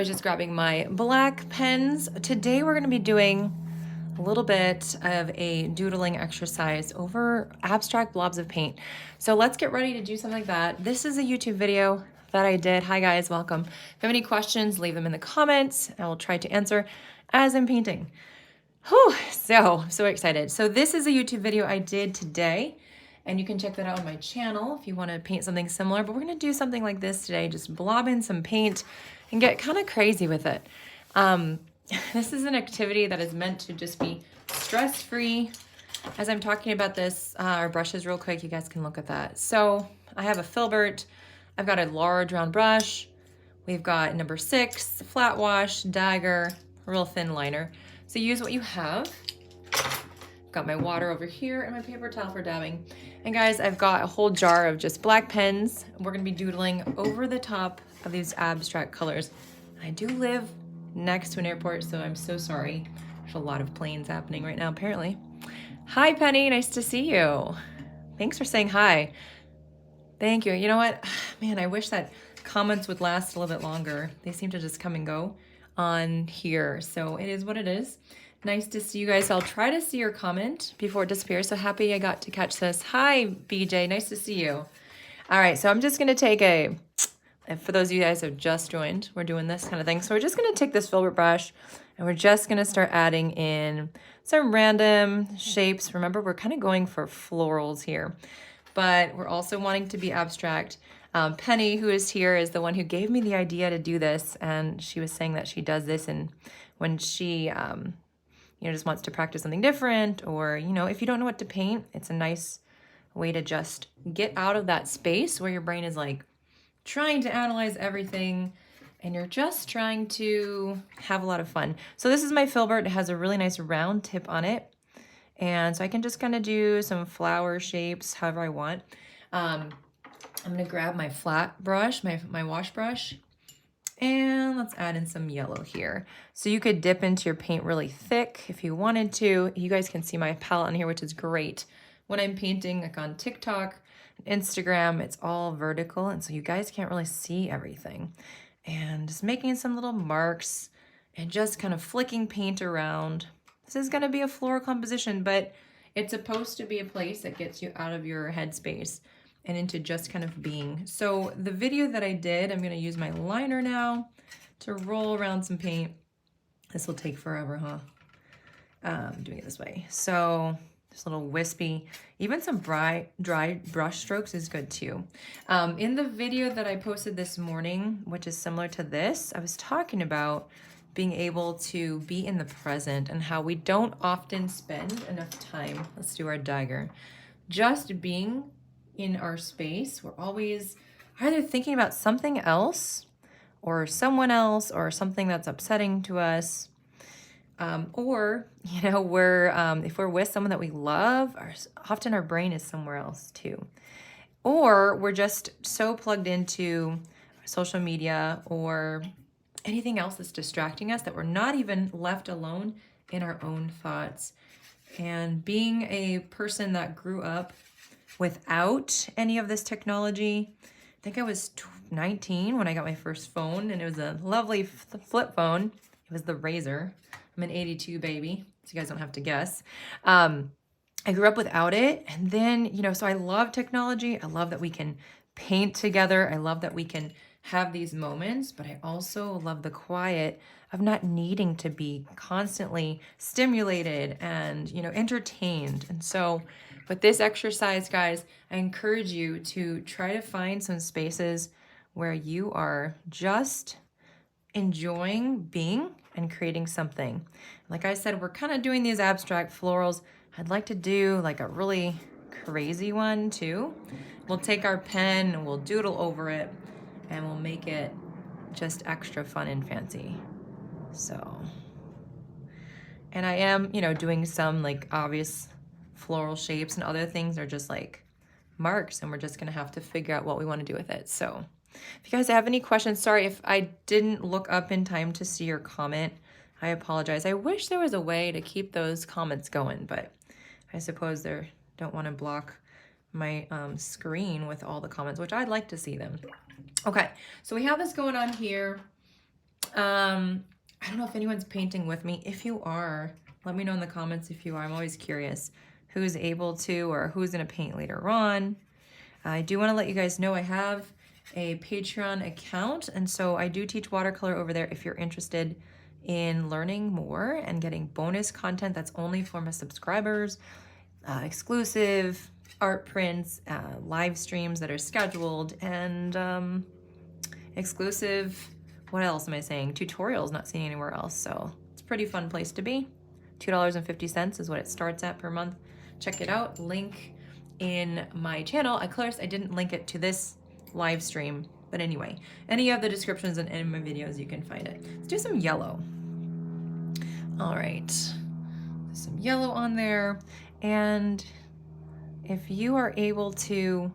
I was just grabbing my black pens. Today we're going to be doing a little bit of a doodling exercise over abstract blobs of paint. So let's get ready to do something like that. This is a YouTube video that I did. Hi guys, welcome. If you have any questions, leave them in the comments. I will try to answer as I'm painting. Whew, so excited. So this is a YouTube video I did today, and you can check that out on my channel if you want to paint something similar, but we're going to do something like this today, just blob in some paint and get kind of crazy with it. This is an activity that is meant to just be stress-free. As I'm talking about this, our brushes real quick, you guys can look at that. So I have a filbert, I've got a large round brush, we've got number 6, flat wash, dagger, real thin liner. So use what you have. Got my water over here and my paper towel for dabbing. And guys, I've got a whole jar of just black pens. We're gonna be doodling over the top of these abstract colors. I do live next to an airport, so I'm so sorry. There's a lot of planes happening right now, apparently. Hi, Penny, nice to see you. Thanks for saying hi. Thank you. You know what? Man, I wish that comments would last a little bit longer. They seem to just come and go on here, so it is what it is. Nice to see you guys. I'll try to see your comment before it disappears. So happy I got to catch this. Hi, BJ. Nice to see you. All right, so I'm just going to take for those of you guys who have just joined, we're doing this kind of thing. So we're just going to take this filbert brush and we're just going to start adding in some random shapes. Remember, we're kind of going for florals here, but we're also wanting to be abstract. Penny, who is here, is the one who gave me the idea to do this, and she was saying that she does this and when she just wants to practice something different, or if you don't know what to paint, it's a nice way to just get out of that space where your brain is like trying to analyze everything and you're just trying to have a lot of fun. So this is my filbert. It has a really nice round tip on it, and so I can just kind of do some flower shapes however I want. I'm gonna grab my flat brush, my wash brush, and let's add in some yellow here. So you could dip into your paint really thick if you wanted to. You guys can see my palette on here, which is great. When I'm painting, like on TikTok, Instagram, it's all vertical, and so you guys can't really see everything. And just making some little marks and just kind of flicking paint around. This is gonna be a floral composition, but it's supposed to be a place that gets you out of your headspace and into just kind of being. So the video that I did, I'm gonna use my liner now to roll around some paint. This will take forever, huh? Doing it this way. So just a little wispy, even some dry brush strokes is good too. In the video that I posted this morning, which is similar to this, I was talking about being able to be in the present and how we don't often spend enough time, let's do our dagger, just being in our space. We're always either thinking about something else or someone else or something that's upsetting to us, or if we're with someone that we love, often our brain is somewhere else too, or we're just so plugged into social media or anything else that's distracting us that we're not even left alone in our own thoughts. And being a person that grew up without any of this technology, I think I was 19 when I got my first phone, and it was a lovely flip phone. It was the Razor. I'm an 82 baby, so you guys don't have to guess. I grew up without it, and then, so I love technology. I love that we can paint together. I love that we can have these moments, but I also love the quiet of not needing to be constantly stimulated and, entertained. And so with this exercise, guys, I encourage you to try to find some spaces where you are just enjoying being and creating something. Like I said, we're kind of doing these abstract florals. I'd like to do like a really crazy one too. We'll take our pen and we'll doodle over it and we'll make it just extra fun and fancy. So, and I am, doing some like obvious floral shapes, and other things are just like marks, and we're just gonna have to figure out what we want to do with it. So if you guys have any questions, sorry if I didn't look up in time to see your comment. I apologize. I wish there was a way to keep those comments going, but I suppose they don't want to block my screen with all the comments, which I'd like to see them. Okay, so we have this going on here. I don't know if anyone's painting with me. If you are, let me know in the comments if you are. I'm always curious who's able to or who's gonna paint later on. I do wanna let you guys know I have a Patreon account, and so I do teach watercolor over there if you're interested in learning more and getting bonus content that's only for my subscribers, exclusive art prints, live streams that are scheduled, and exclusive, what else am I saying? Tutorials not seen anywhere else. So it's a pretty fun place to be. $2.50 is what it starts at per month. Check it out. Link in my channel. Of course, I didn't link it to this live stream, but anyway, any of the descriptions in any of my videos, you can find it. Let's do some yellow. All right, there's some yellow on there. And if you are able to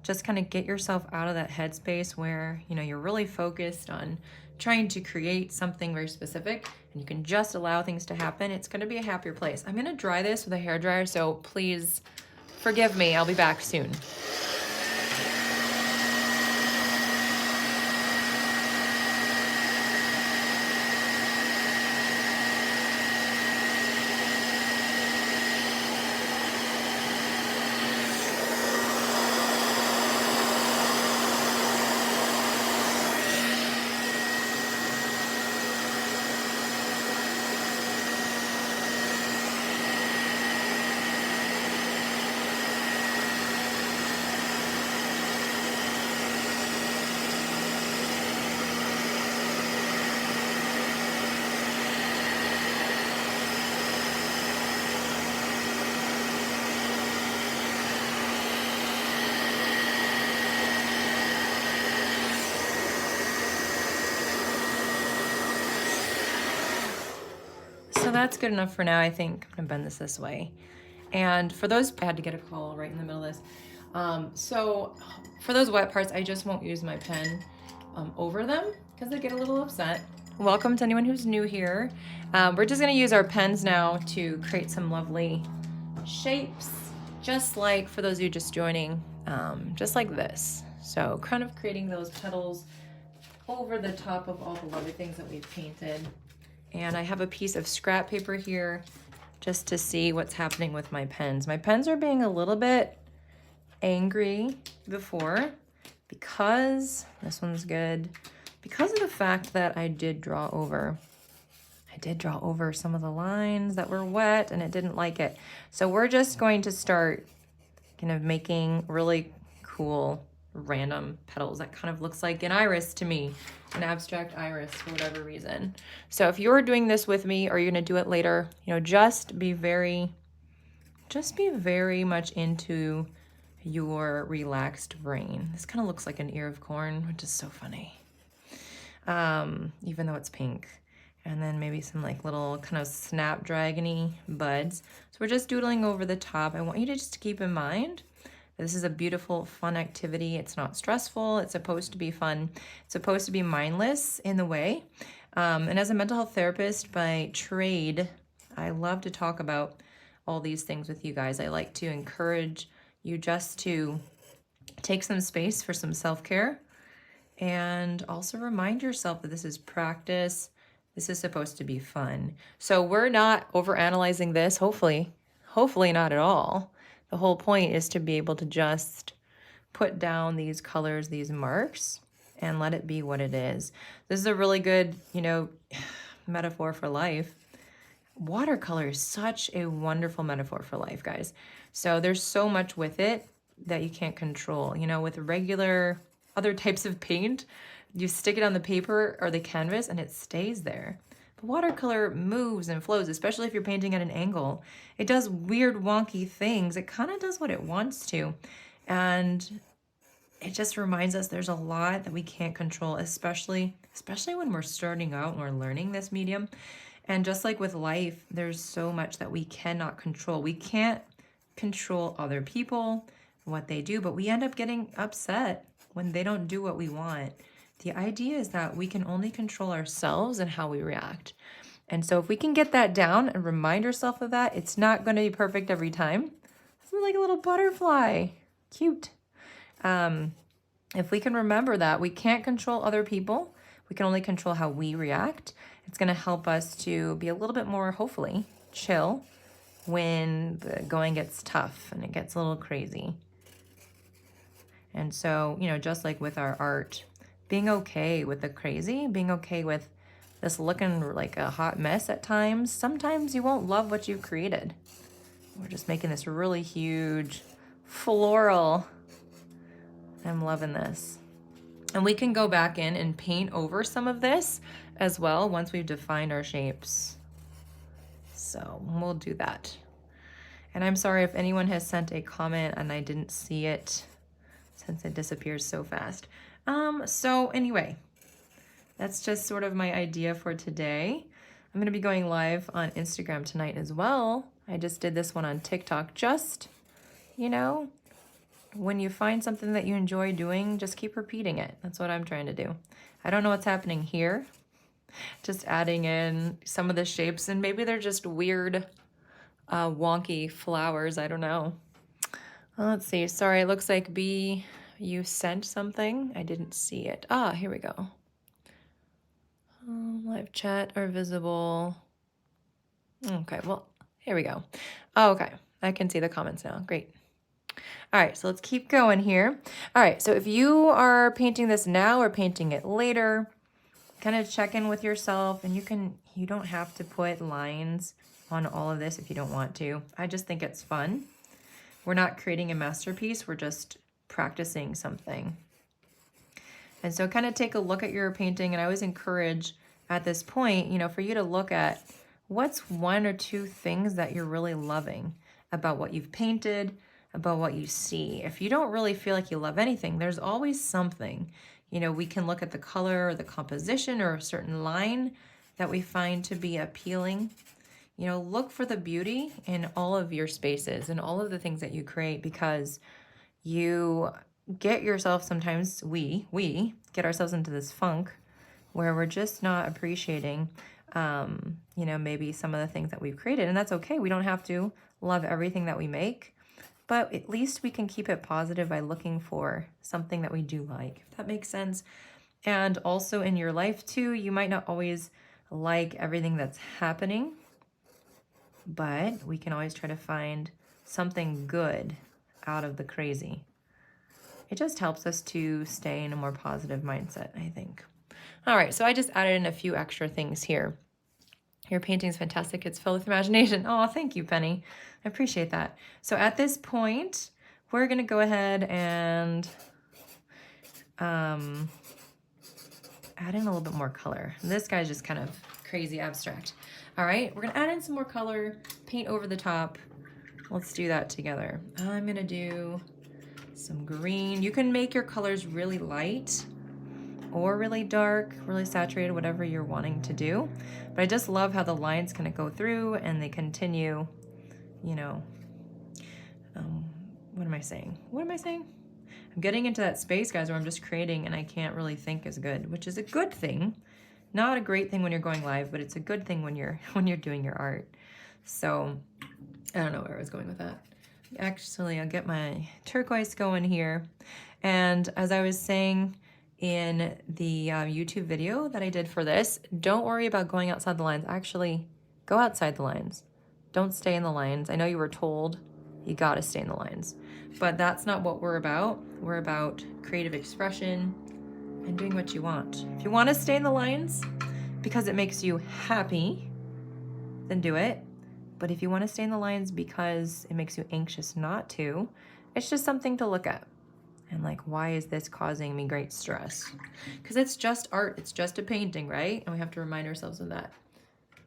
just kind of get yourself out of that headspace where, you know, you're really focused on trying to create something very specific and you can just allow things to happen, it's going to be a happier place. I'm going to dry this with a hairdryer, so please forgive me. I'll be back soon. So that's good enough for now. I think I'm gonna bend this way. And for those, I had to get a call right in the middle of this. So for those wet parts, I just won't use my pen over them because they get a little upset. Welcome to anyone who's new here. We're just gonna use our pens now to create some lovely shapes, just like for those of you just joining, just like this. So kind of creating those petals over the top of all the lovely things that we've painted. And I have a piece of scrap paper here just to see what's happening with my pens. My pens are being a little bit angry before because, this one's good, because of the fact that I did draw over some of the lines that were wet and it didn't like it. So we're just going to start kind of making really cool random petals that kind of looks like an iris to me, an abstract iris for whatever reason. So if you're doing this with me or you're gonna do it later, you know, just be very much into your relaxed brain. This kind of looks like an ear of corn, which is so funny, even though it's pink. And then maybe some like little kind of snapdragon-y buds. So we're just doodling over the top. I want you to just keep in mind this is a beautiful, fun activity. It's not stressful. It's supposed to be fun. It's supposed to be mindless in the way. And as a mental health therapist by trade, I love to talk about all these things with you guys. I like to encourage you just to take some space for some self-care and also remind yourself that this is practice. This is supposed to be fun. So we're not overanalyzing this, hopefully not at all. The whole point is to be able to just put down these colors, these marks, and let it be what it is. This is a really good, you know, metaphor for life. Watercolor is such a wonderful metaphor for life, guys. So there's so much with it that you can't control. You know, with regular other types of paint, you stick it on the paper or the canvas and it stays there. Watercolor moves and flows, especially if you're painting at an angle. It does weird, wonky things. It kind of does what it wants to. And it just reminds us there's a lot that we can't control, especially when we're starting out and we're learning this medium. And just like with life, there's so much that we cannot control. We can't control other people, what they do, but we end up getting upset when they don't do what we want. The idea is that we can only control ourselves and how we react. And so if we can get that down and remind ourselves of that, it's not going to be perfect every time. It's like a little butterfly. Cute. If we can remember that, we can't control other people. We can only control how we react. It's gonna help us to be a little bit more, hopefully, chill when the going gets tough and it gets a little crazy. And so, you know, just like with our art, being okay with the crazy, being okay with this looking like a hot mess at times. Sometimes you won't love what you've created. We're just making this really huge floral. I'm loving this. And we can go back in and paint over some of this as well once we've defined our shapes. So we'll do that. And I'm sorry if anyone has sent a comment and I didn't see it since it disappears so fast. So anyway, that's just sort of my idea for today. I'm gonna be going live on Instagram tonight as well. I just did this one on TikTok. Just, you know, when you find something that you enjoy doing, just keep repeating it. That's what I'm trying to do. I don't know what's happening here. Just adding in some of the shapes, and maybe they're just weird, wonky flowers. I don't know. Let's see. Sorry, it looks like B, you sent something. I didn't see it. Ah, here we go. Live chat or visible. Okay, well, here we go. Oh, okay, I can see the comments now. Great. All right, so let's keep going here. All right, so if you are painting this now or painting it later, kind of check in with yourself, and you don't have to put lines on all of this if you don't want to. I just think it's fun. We're not creating a masterpiece, we're just practicing something. And so kind of take a look at your painting, and I always encourage at this point, you know, for you to look at what's one or two things that you're really loving about what you've painted, about what you see. If you don't really feel like you love anything, there's always something. You know, we can look at the color or the composition or a certain line that we find to be appealing. You know, look for the beauty in all of your spaces and all of the things that you create, because you get yourself, sometimes we get ourselves into this funk where we're just not appreciating, you know, maybe some of the things that we've created. And that's okay. We don't have to love everything that we make, but at least we can keep it positive by looking for something that we do like, if that makes sense. And also in your life too, you might not always like everything that's happening, but we can always try to find something good out of the crazy. It just helps us to stay in a more positive mindset, I think. All right, so I just added in a few extra things here. Your painting's fantastic. It's filled with imagination. Oh, thank you, Penny. I appreciate that. So at this point, we're gonna go ahead and add in a little bit more color. This guy's just kind of crazy abstract. All right, we're gonna add in some more color, paint over the top. Let's do that together. I'm gonna do some green. You can make your colors really light or really dark, really saturated, whatever you're wanting to do. But I just love how the lines kind of go through and they continue, you know, what am I saying? What am I saying? I'm getting into that space, guys, where I'm just creating and I can't really think as good, which is a good thing. Not a great thing when you're going live, but it's a good thing when you're doing your art. So I don't know where I was going with that. Actually, I'll get my turquoise going here. And as I was saying in the YouTube video that I did for this, don't worry about going outside the lines. Actually, go outside the lines. Don't stay in the lines. I know you were told you gotta stay in the lines, but that's not what we're about. We're about creative expression and doing what you want. If you want to stay in the lines because it makes you happy, then do it. But if you want to stay in the lines because it makes you anxious not to, it's just something to look at. And like, why is this causing me great stress? Because it's just art, it's just a painting, right? And we have to remind ourselves of that.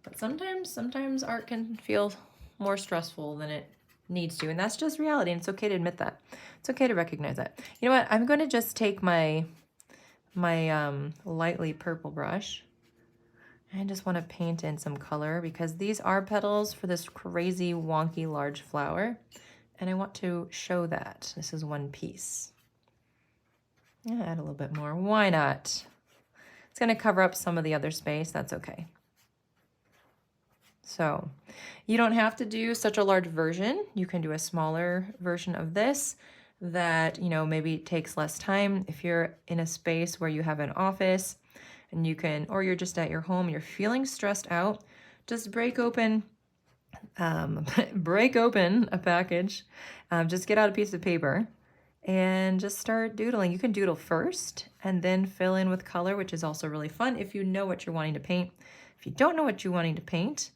But sometimes art can feel more stressful than it needs to, and that's just reality, and it's okay to admit that. It's okay to recognize that. You know what? I'm going to just take my lightly purple brush. I just want to paint in some color because these are petals for this crazy wonky large flower, and I want to show that this is one piece. Yeah, add a little bit more. Why not? It's going to cover up some of the other space. That's okay. So you don't have to do such a large version. You can do a smaller version of this that, you know, maybe takes less time. If you're in a space where you have an office And you can, or you're just at your home, you're feeling stressed out, just break open break open a package, just get out a piece of paper and just start doodling. You can doodle first and then fill in with color, which is also really fun if you know what you're wanting to paint. If you don't know what you're wanting to paint,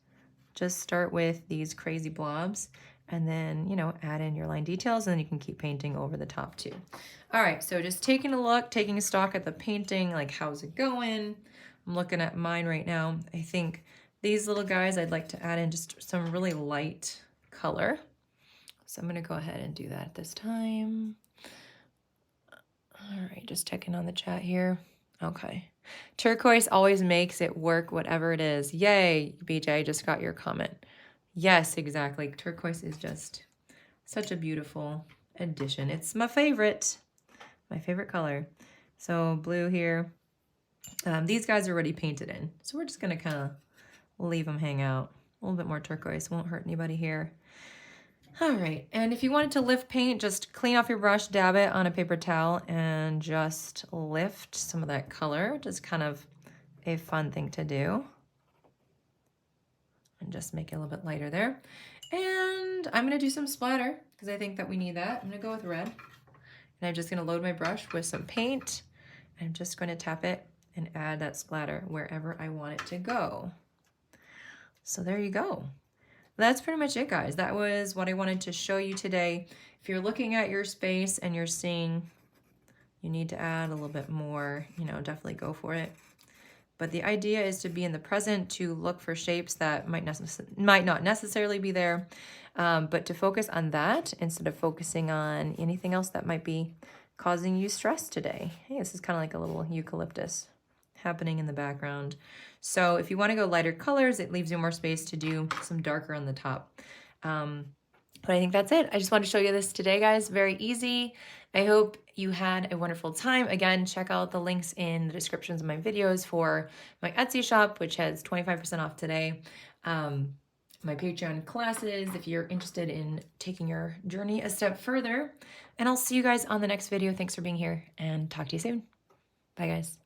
just start with these crazy blobs and then, you know, add in your line details, and then you can keep painting over the top too. All right, so just taking a look, taking a stock at the painting, like how's it going? I'm looking at mine right now. I think these little guys, I'd like to add in just some really light color. So I'm gonna go ahead and do that at this time. All right, just checking on the chat here. Okay. Turquoise always makes it work, whatever it is. Yay, BJ, I just got your comment. Yes, exactly. Turquoise is just such a beautiful addition. It's my favorite color. So blue here. These guys are already painted in, so we're just gonna kind of leave them hang out. A little bit more turquoise, won't hurt anybody here. All right, and if you wanted to lift paint, just clean off your brush, dab it on a paper towel, and just lift some of that color. Just kind of a fun thing to do. And just make it a little bit lighter there. And I'm gonna do some splatter because I think that we need that. I'm gonna go with red. And I'm just gonna load my brush with some paint. I'm just gonna tap it and add that splatter wherever I want it to go. So there you go. That's pretty much it, guys. That was what I wanted to show you today. If you're looking at your space and you're seeing you need to add a little bit more, you know, definitely go for it. But the idea is to be in the present, to look for shapes that might not necessarily be there, but to focus on that instead of focusing on anything else that might be causing you stress today. Hey, this is kind of like a little eucalyptus happening in the background. So if you want to go lighter colors, it leaves you more space to do some darker on the top. But I think that's it. I just wanted to show you this today, guys. Very easy. I hope you had a wonderful time. Again, check out the links in the descriptions of my videos for my Etsy shop, which has 25% off today. My Patreon classes, if you're interested in taking your journey a step further. And I'll see you guys on the next video. Thanks for being here, and talk to you soon. Bye, guys.